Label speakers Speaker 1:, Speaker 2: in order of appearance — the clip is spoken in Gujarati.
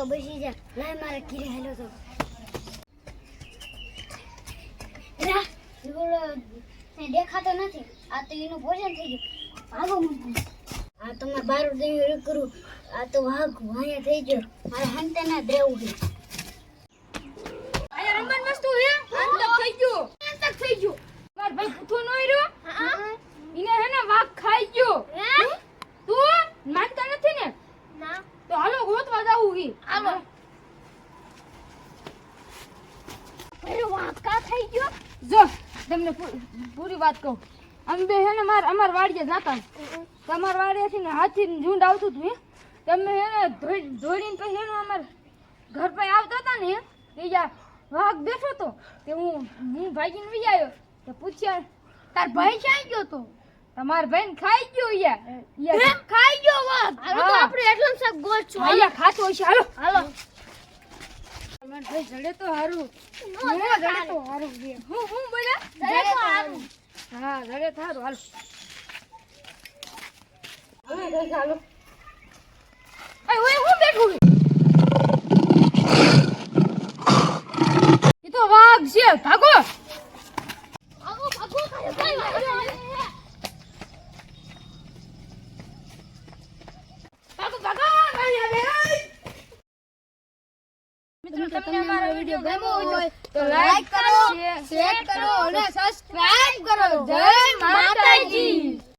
Speaker 1: બસી જા લાય મારા ઘરે હેલો તો રા બોલો દેખાતો નથી આ તો એનું ભોજન થઈ ગયું ભાગો આ તો મારે બાર દેવી કરું આ તો વાઘ વાયા થઈ ગયો મારે હંતે ના દેવું છે
Speaker 2: આયા રમણ વસ્તુ હે અંતક થઈ ગયો માર ભાઈ પૂછો ન રહ્યો ઈને હે ને વાઘ ખાઈ ગયો તું માનતા નથી ને
Speaker 1: ના
Speaker 2: તો હાલો ગોતવા જાવું કી
Speaker 1: હાલો અરે વાઘ કા થઈ ગયો
Speaker 2: જો તમને પૂરી વાત કહું અમે બે હે ને અમાર વાડીએ જાતા તમાર વાડીએથી ને હાથી ઝુંડ આવતું હતું તમે હે ને દોડીને પછી હે ને અમાર ઘર પર આવતા હતા ને એ યા વાઘ બેઠો તો તે હું ભાગીને વઈ આવ્યો તો પૂછ્યા
Speaker 1: તાર ભાઈ ક્યાં ગયો તો
Speaker 2: તમાર ભાઈને ખાઈ ગયો યા
Speaker 1: એમ ખાઈ ગયો વાઘ હાલો તો આપણે એટલું સબ ગોચશું
Speaker 2: આયા ખાતો હશે હાલો
Speaker 1: હાલો
Speaker 2: તમાર ભાઈ જડે તો હારું
Speaker 1: જડે
Speaker 2: તો હારું હું બોલ્યા
Speaker 1: જડે તો હારું
Speaker 2: હા જડે તો હારું હાલો હાલો અય ઓય હું બેઠું ઈ તો વાઘ છે ભાગો મિત્રો તમને અમારો વિડિયો ગમ્યો હોય તો લાઈક કરો શેર કરો અને સબસ્ક્રાઇબ કરો જય માતાજી।